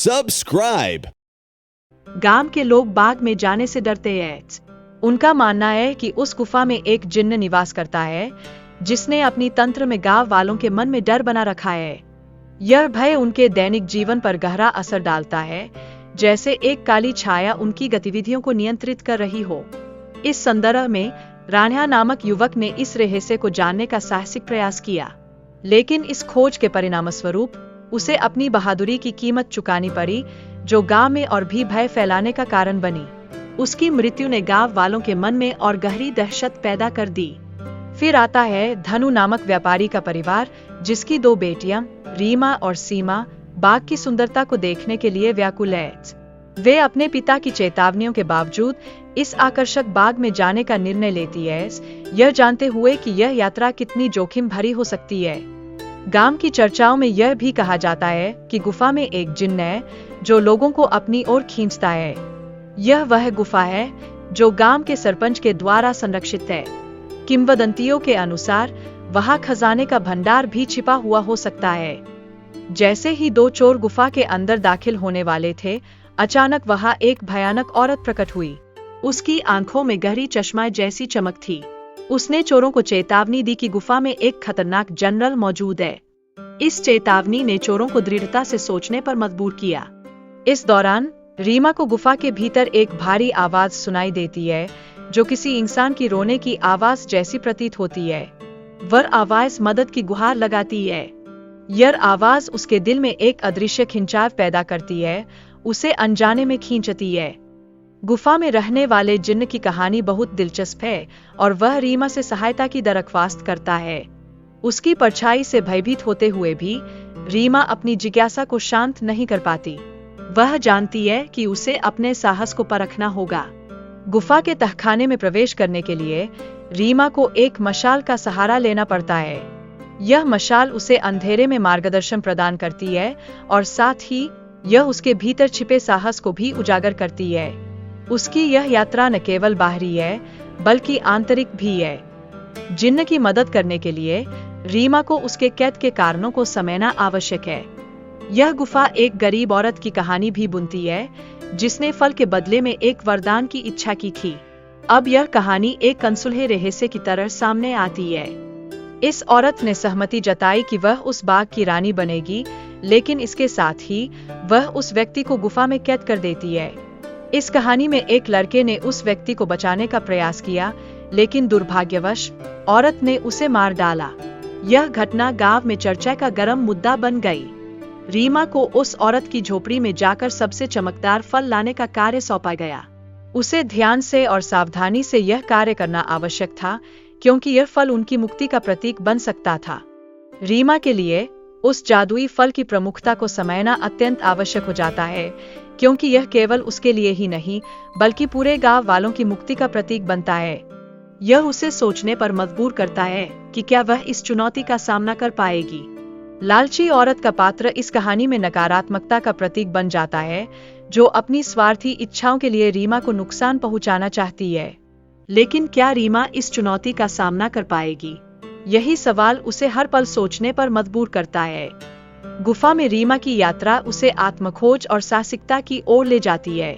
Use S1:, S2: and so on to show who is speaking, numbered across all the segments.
S1: Subscribe.
S2: गांव के लोग बाग में जाने से डरते हैं। उनका मानना है कि उस गुफा में एक जिन्न निवास करता है जिसने अपनी तंत्र में गांव वालों के मन में डर बना रखा है। यह भय उनके दैनिक जीवन पर गहरा असर डालता है, जैसे एक काली छाया उनकी गतिविधियों को नियंत्रित कर रही हो। इस संदर्भ में रान्या नामक युवक ने इस रहस्य को जानने का साहसिक प्रयास किया, लेकिन इस खोज के परिणामस्वरूप उसे अपनी बहादुरी की कीमत चुकानी पड़ी, जो गांव में और भी भय फैलाने का कारण बनी। उसकी मृत्यु ने गांव वालों के मन में और गहरी दहशत पैदा कर दी। फिर आता है धनु नामक व्यापारी का परिवार, जिसकी दो बेटियां रीमा और सीमा बाग की सुंदरता को देखने के लिए व्याकुल है। वे अपने पिता की चेतावनियों के बावजूद इस आकर्षक बाग में जाने का निर्णय लेती है, यह जानते हुए कि यह यात्रा कितनी जोखिम भरी हो सकती है। गांव की चर्चाओं में यह भी कहा जाता है कि गुफा में एक जिन्न है जो लोगों को अपनी ओर खींचता है। यह वह गुफा है जो गांव के सरपंच के द्वारा संरक्षित है। किंवदंतियों के अनुसार वहां खजाने का भंडार भी छिपा हुआ हो सकता है। जैसे ही दो चोर गुफा के अंदर दाखिल होने वाले थे, अचानक वहां एक भयानक औरत प्रकट हुई। उसकी आंखों में गहरी चश्मा जैसी चमक थी। उसने चोरों को चेतावनी दी कि गुफा में एक खतरनाक जनरल मौजूद है। इस चेतावनी ने चोरों को दृढ़ता से सोचने पर मजबूर किया। इस दौरान रीमा को गुफा के भीतर एक भारी आवाज सुनाई देती है, जो किसी इंसान की रोने की आवाज जैसी प्रतीत होती है। वह आवाज मदद की गुहार लगाती है। यह आवाज उसके दिल में एक अदृश्य खिंचाव पैदा करती है, उसे अनजाने में खींचती है। गुफा में रहने वाले जिन्न की कहानी बहुत दिलचस्प है और वह रीमा से सहायता की दरख्वास्त करता है। उसकी परछाई से भयभीत होते हुए भी रीमा अपनी जिज्ञासा को शांत नहीं कर पाती। वह जानती है कि उसे अपने साहस को परखना होगा। गुफा के तहखाने में प्रवेश करने के लिए रीमा को एक मशाल का सहारा लेना पड़ता है। यह मशाल उसे अंधेरे में मार्गदर्शन प्रदान करती है और साथ ही यह उसके भीतर छिपे साहस को भी उजागर करती है। उसकी यह यात्रा न केवल बाहरी है बल्कि आंतरिक भी है। जिन्न की मदद करने के लिए रीमा को उसके कैद के कारणों को समझना आवश्यक है। यह गुफा एक गरीब औरत की कहानी भी बुनती है, जिसने फल के बदले में एक वरदान की इच्छा की थी। अब यह कहानी एक अनसुलझे रहस्य की तरह सामने आती है। इस औरत ने सहमति जताई कि वह उस बाग की रानी बनेगी, लेकिन इसके साथ ही वह उस व्यक्ति को गुफा में कैद कर देती है। इस कहानी में एक लड़के ने उस व्यक्ति को बचाने का प्रयास किया, लेकिन दुर्भाग्यवश औरत ने उसे मार डाला। यह घटना गांव में चर्चा का गर्म मुद्दा बन गई। रीमा को उस औरत की झोपड़ी में जाकर सबसे चमकदार फल लाने का कार्य सौंपा गया। उसे ध्यान से और सावधानी से यह कार्य करना आवश्यक था, क्योंकि यह फल उनकी मुक्ति का प्रतीक बन सकता था। रीमा के लिए उस जादुई फल की प्रमुखता को समझना अत्यंत आवश्यक हो जाता है, क्योंकि यह केवल उसके लिए ही नहीं बल्कि पूरे गांव वालों की मुक्ति का प्रतीक बनता है। यह उसे सोचने पर मजबूर करता है कि क्या वह इस चुनौती का सामना कर पाएगी। लालची औरत का पात्र इस कहानी में नकारात्मकता का प्रतीक बन जाता है, जो अपनी स्वार्थी इच्छाओं के लिए रीमा को नुकसान पहुंचाना चाहती है। लेकिन क्या रीमा इस चुनौती का सामना कर पाएगी? यही सवाल उसे हर पल सोचने पर मजबूर करता है। गुफा में रीमा की यात्रा उसे आत्मखोज और साहसिकता की ओर ले जाती है।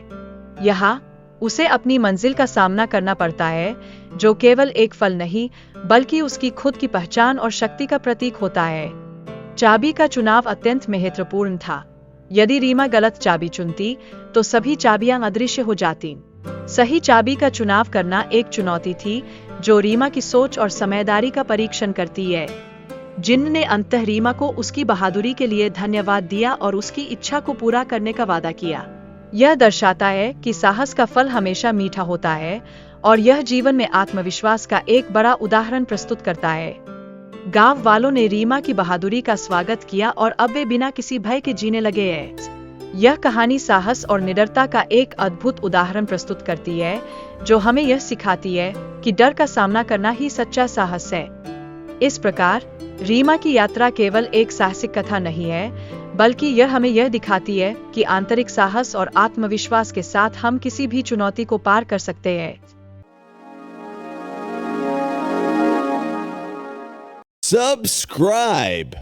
S2: यहाँ उसे अपनी मंजिल का सामना करना पड़ता है, जो केवल एक फल नहीं बल्कि उसकी खुद की पहचान और शक्ति का प्रतीक होता है। चाबी का चुनाव अत्यंत महत्वपूर्ण था। यदि रीमा गलत चाबी चुनती तो सभी चाबियां अदृश्य हो जाती। सही चाबी का चुनाव करना एक चुनौती थी, जो रीमा की सोच और समझदारी का परीक्षण करती है। जिन्न ने अंततः रीमा को उसकी बहादुरी के लिए धन्यवाद दिया और उसकी इच्छा को पूरा करने का वादा किया। यह दर्शाता है कि साहस का फल हमेशा मीठा होता है और यह जीवन में आत्मविश्वास का एक बड़ा उदाहरण प्रस्तुत करता है। गांव वालों ने रीमा की बहादुरी का स्वागत किया और अब वे बिना किसी भय के जीने लगे हैं। यह कहानी साहस और निडरता का एक अद्भुत उदाहरण प्रस्तुत करती है, जो हमें यह सिखाती है कि डर का सामना करना ही सच्चा साहस है। इस प्रकार रीमा की यात्रा केवल एक साहसिक कथा नहीं है, बल्कि यह हमें यह दिखाती है कि आंतरिक साहस और आत्मविश्वास के साथ हम किसी भी चुनौती को पार कर सकते हैं।
S1: Subscribe.